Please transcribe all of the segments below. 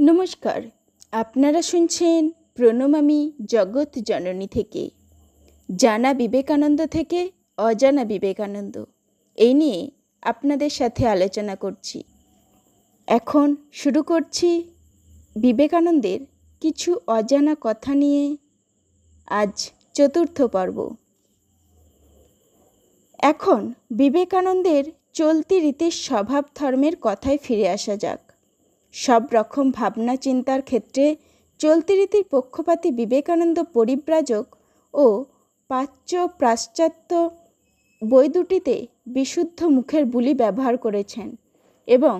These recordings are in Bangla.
নমস্কার, আপনারা শুনছেন প্রণমামী জগৎ জননী থেকে। জানা বিবেকানন্দ থেকে অজানা বিবেকানন্দ, এই নিয়ে আপনাদের সাথে আলোচনা করছি। এখন শুরু করছি বিবেকানন্দের কিছু অজানা কথা নিয়ে আজ চতুর্থ পর্ব। এখন বিবেকানন্দের চলতি রীতির স্বভাব ধর্মের কথায় ফিরে আসা যাক। সব রকম ভাবনা চিন্তার ক্ষেত্রে চলতি রীতির পক্ষপাতী বিবেকানন্দ পরিব্রাজক ও প্রাচ্য পাশ্চাত্য বই দুটিতে বিশুদ্ধ মুখের বুলি ব্যবহার করেছেন এবং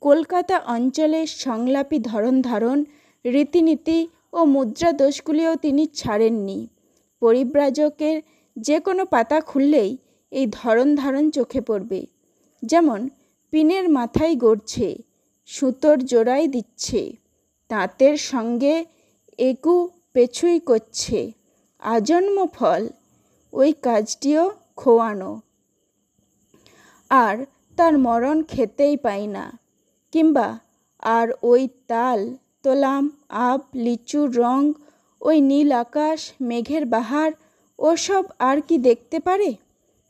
কলকাতা অঞ্চলের সংলাপী ধরন ধারণ, রীতিনীতি ও মুদ্রা দোষগুলিও তিনি ছাড়েননি। পরিব্রাজকের যে কোনো পাতা খুললেই এই ধরন ধারণ চোখে পড়বে। যেমন পিনের মাথায় গড়ছে, সুতোর জোড়াই দিচ্ছে, তাঁতের সঙ্গে এগু পেছুই করছে, আজন্ম ফল, ওই কাজটিও খোয়ানো, আর তার মরণ খেতেই পাই না, কিংবা আর ওই তাল তোলাম আব লিচুর রং, ওই নীল আকাশ মেঘের বাহার, ওসব আর কি দেখতে পারে,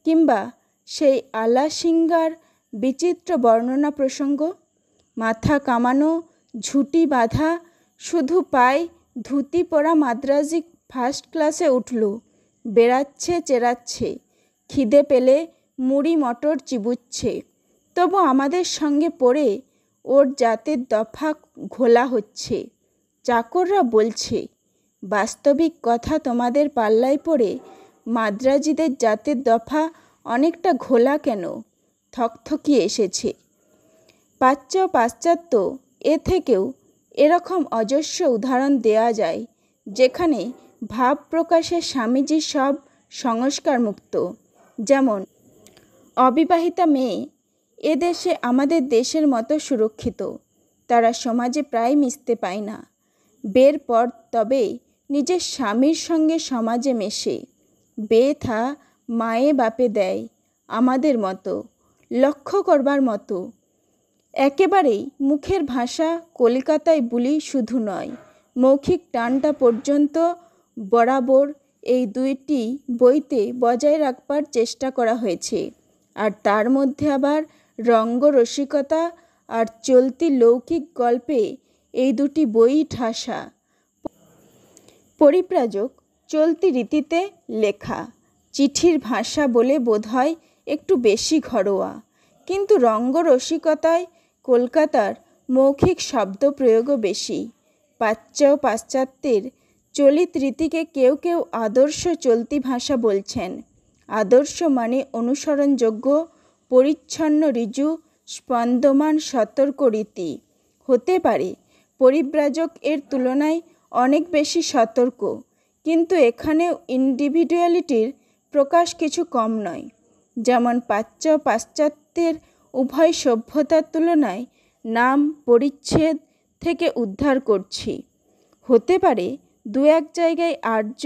কিংবা সেই আলা সিঙ্গার বিচিত্র বর্ণনা প্রসঙ্গ, মাথা কামানো, ঝুঁটি বাঁধা, শুধু পায় ধুতি পরা মাদ্রাজি ফার্স্ট ক্লাসে উঠল, বেড়াচ্ছে চেরাচ্ছে, খিদে পেলে মুড়ি মটর চিবুচ্ছে, তবু আমাদের সঙ্গে পড়ে ওর জাতের দফা ঘোলা হচ্ছে। চাকররা বলছে, বাস্তবিক কথা তোমাদের পাল্লায় পড়ে মাদ্রাজিদের জাতের দফা অনেকটা ঘোলা কেন, থকথকিয়ে এসেছে। প্রাচ্য পাশ্চাত্য এ থেকেও এরকম অজস্র উদাহরণ দেয়া যায়, যেখানে ভাব প্রকাশে স্বামীজি সব সংস্কার মুক্ত। যেমন অবিবাহিতা মেয়ে এদেশে আমাদের দেশের মতো সুরক্ষিত, তারা সমাজে প্রায় মিশতে পায় না। বের পর তবে নিজের স্বামীর সঙ্গে সমাজে মেশে, বে থা মায়ে বাপে দেয়, আমাদের মতো, লক্ষ্য করবার মতো। একেবারেই মুখের ভাষা কলকাতায় বুলি শুধু নয়, মৌখিক টানটা পর্যন্ত বরাবর এই দুইটি বইতে বজায় রাখবার চেষ্টা করা হয়েছে। আর তার মধ্যে আবার রঙ্গরসিকতা আর চলতি লৌকিক গল্পে এই দুটি বই ঠাসা। পরিব্রাজক চলতি রীতিতে লেখা, চিঠির ভাষা বলে বোধহয় একটু বেশি ঘরোয়া, কিন্তু রঙ্গরসিকতায় কলকাতার মৌখিক শব্দ প্রয়োগও বেশি। প্রাচ্য পাশ্চাত্যের চলিত রীতিকে কেউ কেউ আদর্শ চলতি ভাষা বলছেন। আদর্শ মানে অনুসরণযোগ্য, পরিচ্ছন্ন, ঋজু, স্পন্দমান, সতর্ক রীতি। হতে পারে পরিব্রাজক এর তুলনায় অনেক বেশি সতর্ক, কিন্তু এখানেও ইন্ডিভিডুয়ালিটির প্রকাশ কিছু কম নয়। যেমন প্রাচ্য পাশ্চাত্যের উভয় সভ্যতার তুলনায় নাম পরিচ্ছেদ থেকে উদ্ধার করছি। হতে পারে দু এক জায়গায় আর্য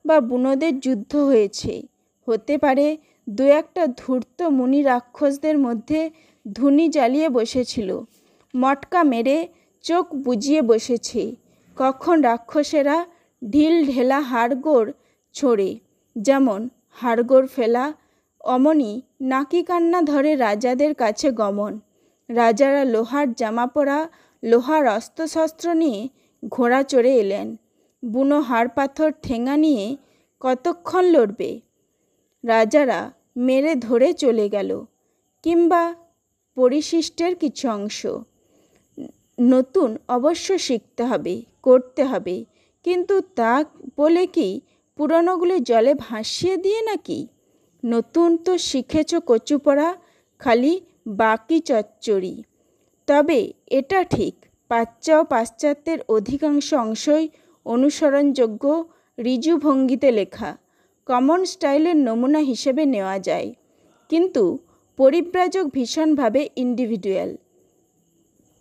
বা বুনোদের যুদ্ধ হয়েছে, হতে পারে দু একটা ধূর্ত মুনি রাক্ষসদের মধ্যে ধুনি জ্বালিয়ে বসেছিল, মটকা মেরে চোখ বুজিয়ে বসেছে, কখন রাক্ষসেরা ঢিল ঢেলা হাড়গোড় ছোড়ে, যেমন হাড়গোড় ফেলা, অমনি নাকি কান্না ধরে রাজাদের কাছে গমন। রাজারা লোহার জামা পরা, লোহার অস্ত্রশস্ত্র নিয়ে ঘোড়া চড়ে এলেন, বুনো হাড় পাথর ঠেঙা নিয়ে কতক্ষণ লড়বে, রাজারা মেরে ধরে চলে গেল। কিংবা পরিশিষ্টের কিছু অংশ, নতুন অবশ্য শিখতে হবে, করতে হবে, কিন্তু তা বলে কি পুরনোগুলি জলে ভাসিয়ে দিয়ে নাকি? নতুন তো শিখেছ কচুপড়া, খালি বাকি চচ্চড়ি। তবে এটা ঠিক, প্রাচ্য পাশ্চাত্যের অধিকাংশ অংশই অনুসরণযোগ্য, ঋজু ভঙ্গিতে লেখা, কমন স্টাইলের নমুনা হিসেবে নেওয়া যায়। কিন্তু পরিব্রাজক ভীষণভাবে ইন্ডিভিডুয়াল।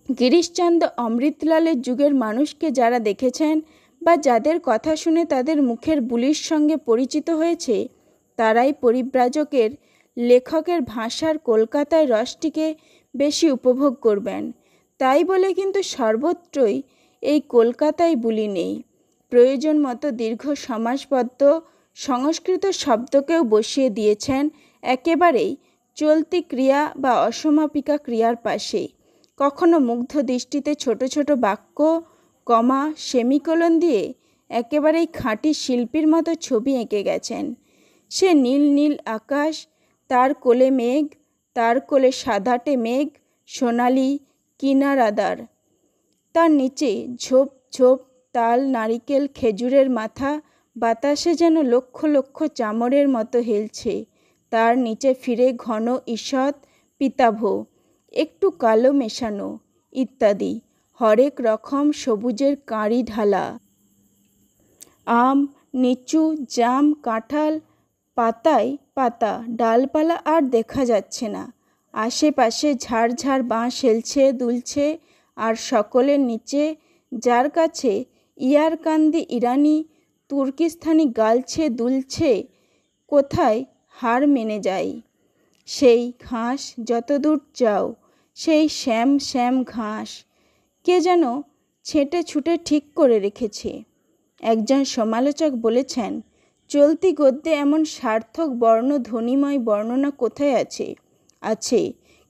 গিরিশচন্দ্র অমৃতলালের যুগের মানুষকে যারা দেখেছেন বা যাদের কথা শুনে তাদের মুখের বুলির সঙ্গে পরিচিত হয়েছে, তারাই পরিব্রাজকের লেখকের ভাষার কলকাতায় রসটিকে বেশি উপভোগ করবেন। তাই বলে কিন্তু সর্বত্রই এই কলকাতায় বুলি নেই। প্রয়োজন মতো দীর্ঘ সমাসবদ্ধ সংস্কৃত শব্দকেও বসিয়ে দিয়েছেন একেবারেই চলতি ক্রিয়া বা অসমাপিকা ক্রিয়ার পাশে। কখনো মুগ্ধ দৃষ্টিতে ছোট ছোট বাক্য, কমা, সেমিকোলন দিয়ে একেবারেই খাঁটি শিল্পীর মতো ছবি এঁকে গেছেন। সে নীল নীল আকাশ, তার কোলে মেঘ, তার কোলে সাদাটে মেঘ, সোনালি কিনারাদার, তার নিচে ঝোপ ঝোপ তাল, নারিকেল, খেজুরের মাথা বাতাসে যেন লক্ষ লক্ষ চামরের মতো হেলছে। তার নিচে ফিরে ঘন ঈষৎ পিতাভ, একটু কালো মেশানো ইত্যাদি হরেক রকম সবুজের কাঁড়ি ঢালা। আম, লিচু, জাম, কাঁঠাল, পাতায় পাতা, ডালপালা আর দেখা যাচ্ছে না। আশেপাশে ঝাড় ঝাড় বাঁশ হেলছে দুলছে, আর সকলের নিচে যার কাছে ইয়ারকান্দি ইরানি তুর্কিস্তানি গালছে দুলছে, কোথায় হার মেনে যায়। সেই ঘাস যতদূর যাও, সেই শ্যাম শ্যাম ঘাস কে যেন ছেঁটে ছুটে ঠিক করে রেখেছে। একজন সমালোচক বলেছেন, চলতি গদ্যে এমন সার্থক বর্ণ ধ্বনিময় বর্ণনা কোথায় আছে? আছে,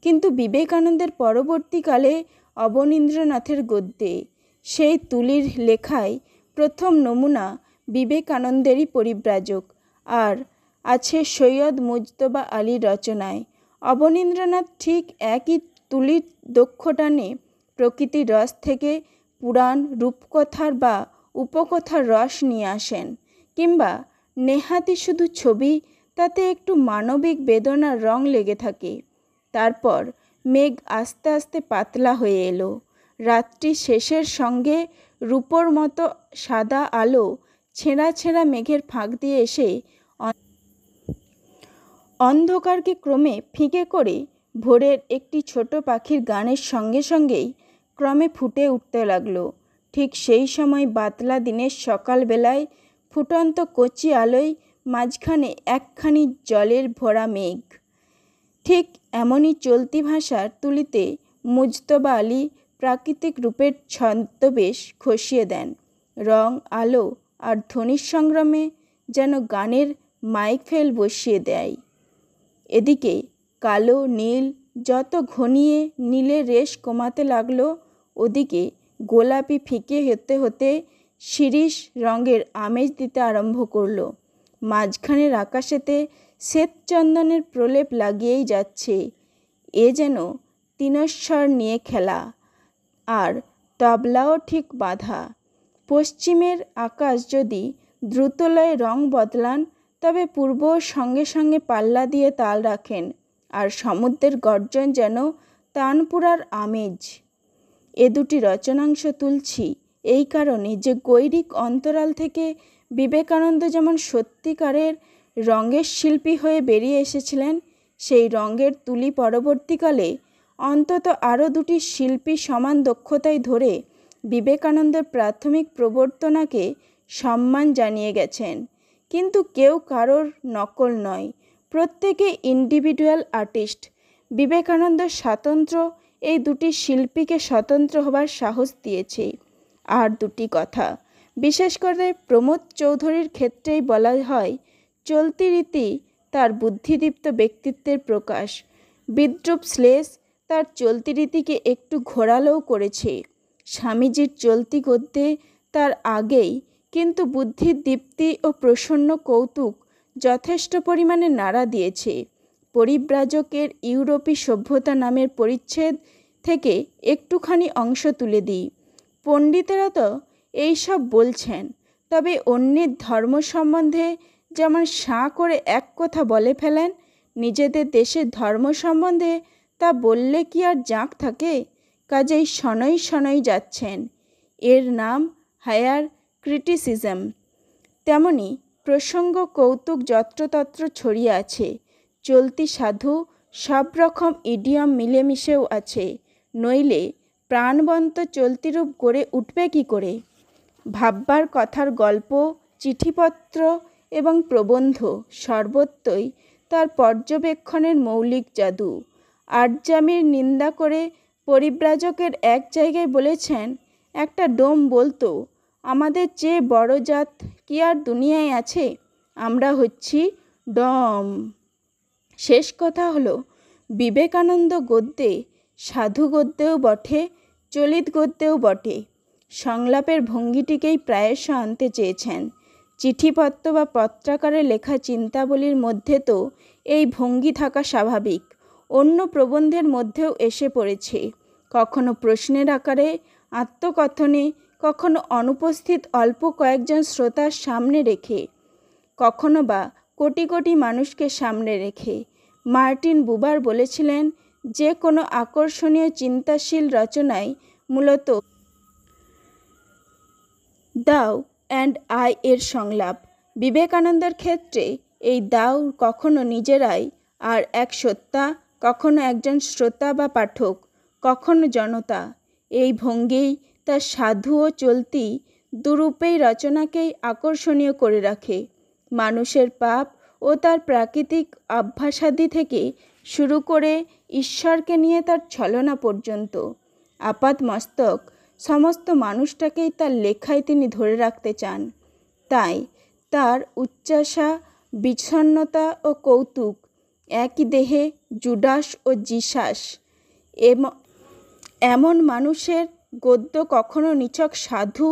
কিন্তু বিবেকানন্দের পরবর্তীকালে অবনীন্দ্রনাথের গদ্যে। সেই তুলির লেখায় প্রথম নমুনা বিবেকানন্দেরই পরিব্রাজক, আর আছে সৈয়দ মুজতবা আলীর রচনায়। অবনীন্দ্রনাথ ঠিক একই তুলির দক্ষ টানে প্রকৃতির রস থেকে পুরাণ, রূপকথার বা উপকথার রস নিয়ে আসেন, কিংবা নেহাতি শুধু ছবি, তাতে একটু মানবিক বেদনার রং লেগে থাকে। তারপর মেঘ আস্তে আস্তে পাতলা হয়ে এলো। রাত্রি শেষের সঙ্গে রূপোর মতো সাদা আলো ছেঁড়া ছেঁড়া মেঘের ফাঁক দিয়ে এসে অন্ধকারকে ক্রমে ফিকে করে ভোরের একটি ছোট পাখির গানের সঙ্গে সঙ্গেই ক্রমে ফুটে উঠতে লাগলো। ঠিক সেই সময় বাতলা দিনের সকালবেলায় ফুটন্ত কচি আলোয় মাঝখানে একখানি জলের ভরা মেঘ। ঠিক এমনই চলতি ভাষার তুলিতে মুজতবা আলী প্রাকৃতিক রূপের ছদ্মবেশ খসিয়ে দেন। রং, আলো আর ধ্বনির সংগ্রামে যেন গানের মাইকফেল বসিয়ে দেয়। এদিকে কালো নীল যত ঘনিয়ে নীলের রেশ কমাতে লাগলো, ওদিকে গোলাপি ফিকে হতে হতে শিরীষ রঙের আমেজ দিতে আরম্ভ করলো। মাঝখানের আকাশেতে শ্বেতচন্দনের প্রলেপ লাগিয়েই যাচ্ছে। এ যেন তিনস্বর নিয়ে খেলা, আর তবলাও ঠিক বাঁধা। পশ্চিমের আকাশ যদি দ্রুতলয়ে রং বদলান, তবে পূর্ব সঙ্গে সঙ্গে পাল্লা দিয়ে তাল রাখেন, আর সমুদ্রের গর্জন যেন তানপুরার আমেজ। এ দুটি রচনাংশ তুলছি এই কারণে যে গৈরিক অন্তরাল থেকে বিবেকানন্দ যেমন সত্যিকারের রঙের শিল্পী হয়ে বেরিয়ে এসেছিলেন, সেই রঙের তুলি পরবর্তীকালে অন্তত আরও দুটি শিল্পী সমান দক্ষতায় ধরে বিবেকানন্দের প্রাথমিক প্রবর্তনাকে সম্মান জানিয়ে গেছেন। কিন্তু কেউ কারোর নকল নয়, প্রত্যেকে ইন্ডিভিজুয়াল আর্টিস্ট। বিবেকানন্দ স্বাতন্ত্র্য এই দুটি শিল্পীকে স্বতন্ত্র হবার সাহস দিয়েছে। আর দুটি কথা, বিশেষ করে প্রমোদ চৌধুরীর ক্ষেত্রেই বলা হয়, চলতি রীতি তার বুদ্ধিদীপ্ত ব্যক্তিত্বের প্রকাশ। বিদ্রূপ শ্লেষ তার চলতি রীতিকে একটু ঘোরালোও করেছে। স্বামীজির চলতি গদ্যে তার আগেই কিন্তু বুদ্ধির দীপ্তি ও প্রসন্ন কৌতুক যথেষ্ট পরিমাণে নাড়া দিয়েছে। পরিব্রাজকের ইউরোপী সভ্যতা নামের পরিচ্ছেদ থেকে একটুখানি অংশ তুলে দিই। পণ্ডিতেরা তো এইসব বলছেন, তবে অন্যের ধর্ম সম্বন্ধে যেমন সাঁ করে এক কথা বলে ফেলেন, নিজেদের দেশের ধর্ম সম্বন্ধে তা বললে কি আর জাঁক থাকে? কাজেই শনৈ শনৈ যাচ্ছেন। এর নাম হায়ার ক্রিটিসিজম। তেমনি প্রসঙ্গ কৌতুক যত্রতত্র ছড়িয়ে আছে। চলতি সাধু সব রকম ইডিয়ম মিলেমিশেও আছে, নইলে প্রাণবন্ত চলতিরূপ গড়ে উঠবে কি করে? ভাববার কথার গল্প, চিঠিপত্র এবং প্রবন্ধ সর্বত্রই তার পর্যবেক্ষণের মৌলিক জাদু। আর্যামির নিন্দা করে পরিব্রাজকের এক জায়গায় বলেছেন, একটা ডোম বলতো, আমাদের চেয়ে বড় জাত কি আর দুনিয়ায় আছে, আমরা হচ্ছি ডম। শেষ কথা হলো, বিবেকানন্দ গদ্যে সাধু গদ্যেও বটে, চলিত গদ্যেও বটে সংলাপের ভঙ্গিটিকেই প্রায়শ আনতে চেয়েছেন। চিঠিপত্র বা পত্রাকারে লেখা চিন্তাবলীর মধ্যে তো এই ভঙ্গি থাকা স্বাভাবিক, অন্য প্রবন্ধের মধ্যেও এসে পড়েছে। কখনো প্রশ্নের আকারে, আত্মকথনে, কখনো অনুপস্থিত অল্প কয়েকজন শ্রোতার সামনে রেখে, কখনো বা কোটি কোটি মানুষকে সামনে রেখে। মার্টিন বুবার বলেছিলেন, যে কোনো আকর্ষণীয় চিন্তাশীল রচনায় মূলত দাও অ্যান্ড আই এর সংলাপ। বিবেকানন্দের ক্ষেত্রে এই দাও কখনো নিজেরাই আর এক সত্তা, কখনো একজন শ্রোতা বা পাঠক, কখনো জনতা। এই ভঙ্গিই তার সাধু ও চলতি দুরূপেই রচনাকেই আকর্ষণীয় করে রাখে। মানুষের পাপ ও তার প্রাকৃতিক অভ্যাসাদি থেকে শুরু করে ঈশ্বরকে নিয়ে তার ছলনা পর্যন্ত আপাত মস্তক সমস্ত মানুষটাকেই তার লেখায় তিনি ধরে রাখতে চান। তাই তার উচ্চাসা, বিষণ্ণতা ও কৌতুক একই দেহে জুডাস ও জিসাস। এমন মানুষের গদ্য কখনো নিছক সাধু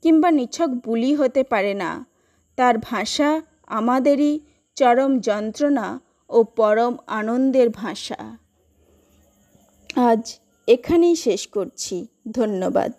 কিংবা নিছক বুলি হতে পারে না। তার ভাষা আমাদেরই চরম যন্ত্রণা ও পরম আনন্দের ভাষা। আজ এখানেই শেষ করছি। ধন্যবাদ।